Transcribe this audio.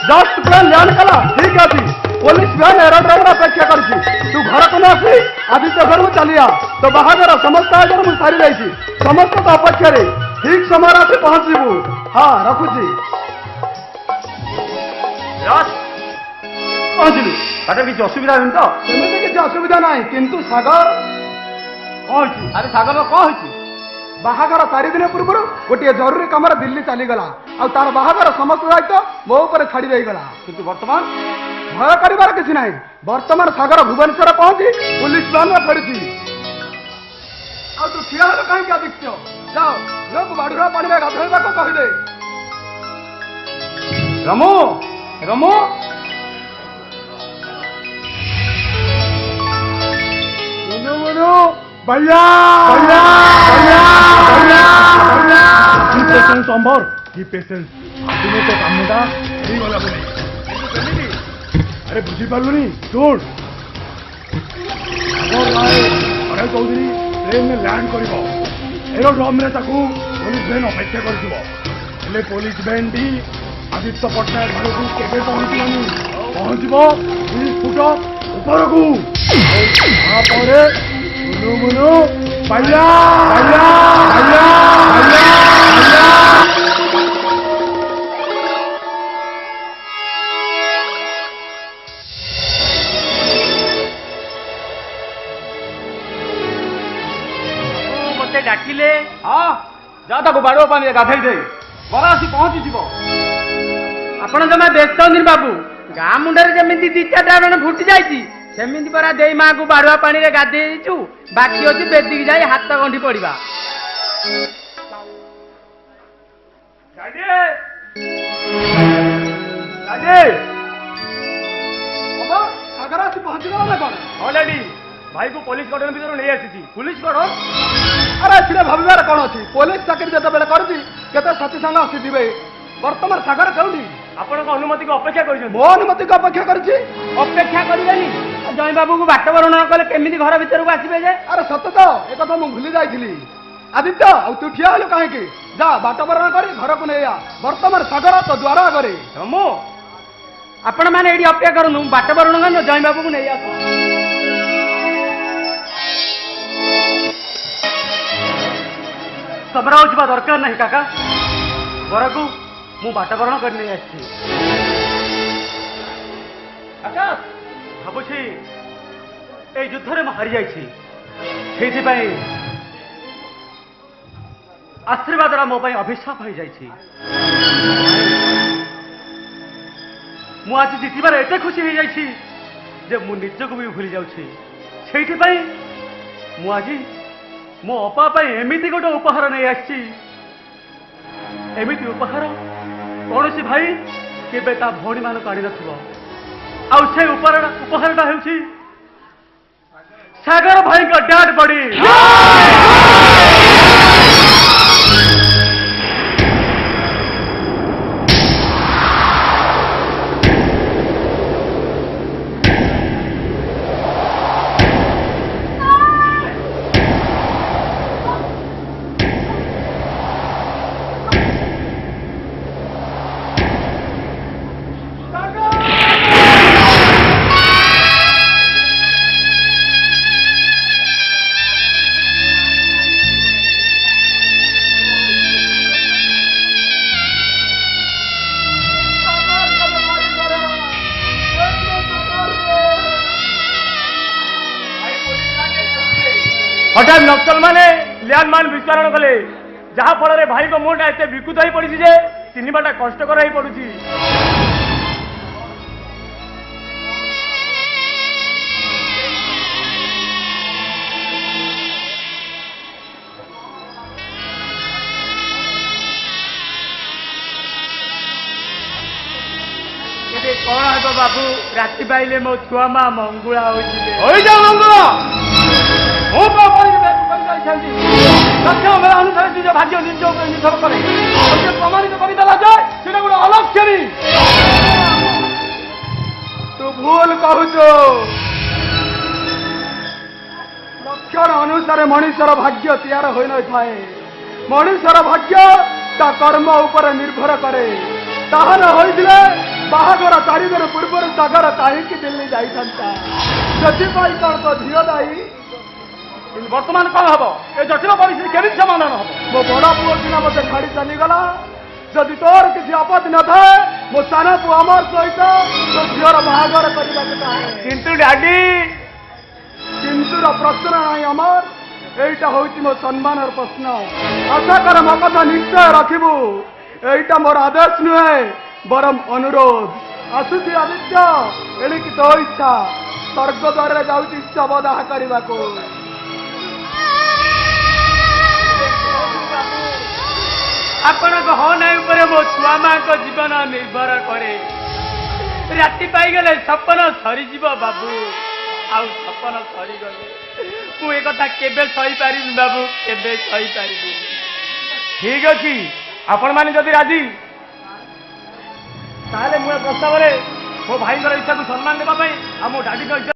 Just plan ल्यान कला ठीक अछि पुलिस भ्यान एरोड्रोम अपेक्षा करछि तू घर को आसी आदित्य घर में चलिया तो बाहागर समस्त आयोजन मु सारी जाइछि समस्त तो अपेक्षा रे ठीक समय आसी पहुंचबू हां रखुछि यस पहुंचलु बाटे किछ असुविधा नहीं तो सेमे किछ असुविधा नहीं किंतु सागर कोछि अरे सागर को होछि बाहागर 4 दिन पूर्व गोटे जरूरी कम दिल्ली चलीगला आ तार बाहागर समस्त दायित्व मो ऊपर छाड़ी गला किंतु वर्तमान भय कर किसी ना वर्तमान सागर भुवनेश्वर पहुंची पुलिस वाहन में फेरी आ तू ठिया कहीं आदित्य जाओ लोग बाड़ुरा पानी में गाधोवा को कहले रमो रमो भैया भैया भैया भैया पेशेंस अंबर की पेशेंस आदमी तो कामटा नहीं गला बोली अरे बुझी पार्लुनी छोड़ अरे चौधरी ट्रेन में लैंड करिबो एरोड्रोम में ताकू पुलिस वैन अपेक्षा कर पुलिस वैन टी आदित्य पट्टनायक घर को केबे पहुंचबो 20 फुट ऊपर को मुनु मुनु भैया भैया भैया भैया मते डाकिले हाँ जा ताको बाड़ुआ पानी गाधई दे बरा आसी पहुंची जीव आपण जमा व्यस्त नहीं बाबू गाँ मुंडे जमी दी चार्टा जन फुटी जाइए सेमिति परा देई माँ को बाड़ुआ पानी रे गाधेइचु बाकी अच्छी बेदी जाए हाथ गंठी पड़ा भाई को पुलिस कटन भर नहीं आसी पुलिस कटन अरे सीधे भावार कौन अच्छी पुलिस चाकरी जो केते साथी सांग आसी वर्तमान सागर कौटी आपण अनुमति को अपेक्षा कर मो अनुमति को अपेक्षा कर जय बाबू को बाट वर्णन कले केमी घर भीतर को आसबे जे अरे सत तो एक कथा मु भूली जाइथिली आदित्य आ तू ठिया हलो काहे के जा बाट वर्णन कर घर को नहीं आ वर्तमान सागर तो द्वार आगे मो आपण माने एडी अपेक्षा करनु बाट वर्णन जय बाबू को नहीं आस सबरा उठवा दरकार नहीं काका घर को मु बाट वर्णन कर नहीं आसी काका भावुची ए युद्ध में हारी जाई आशीर्वाद मो अभिशाप हो जाई मु आज जीतबार एते खुशी हो जाई जे मु निज को भी भूली जाऊँ मु आज मो अपा एमती गोटे उपहार नहीं आसी एमती उपहार कौन सी भाई केबे ता भौणी मान आनी न आउ से उपहारटा होउछि सागर भाई का डाट बड़ी हठात नक्सल माने ल्यांडमाइन विस्फोरण कले जहा फल भाई को मुंडा एत विकृत हो पड़ी जे चिन्हवाटा कष्टकर हो पड़ी। कौन हे बाबू राति पाइले मो छुआ माँ मंगुला मंगुला अनुसार निज भाग्य निज निर्भर करे प्रमाणित करदेला जाए सेटा गोटे अलक्षणी। तू भूल कहूच लक्षण अनुसार मनुष्यर भाग्य तैयार हो न थाए। मनुष्यर भाग्य ता कर्म उपर निर्भर करे। ताहा न होइथिले बाहागर 4 दिन पूर्व सागर कहीं दिल्ली जाइथा ସେଥିପାଇଁ कौन तो झील दायी। बर्तमान कौन हम ए जटिल परिस्थिति केमी समाधान हम मो बड़ पुओ सीना मत छाड़ी चलीगला। जदि तोर किसी आपत्ति न थाए मो सान पु अमर सहित तो झीर बाहागर करने किंतु डैडी किंतुर प्रश्न नहीं अमर एटा हूँ मो सम्मान प्रश्न। आशा कर मो कथा निश्चय रखबू। एटा मोर आदेश नुहे बरम अनुरोध। आसुची आदित्य एणिकी तो इच्छा स्वर्ग द्वार जाऊँगी शवदाह करने को। आपण हाँ ना मो छुआ माँ को जीवन निर्भर करे। राति पाईगले सपन सरीज बाबू आउ सपन सरीगले मु कथा केबे सही पारि बाबू केबे सही पारि। ठीक अच्छी आपण मैंने जदि राजी ताले मु प्रस्ताव मो भाई इच्छा को सम्मान देवाई आ मो डाडी इच्छा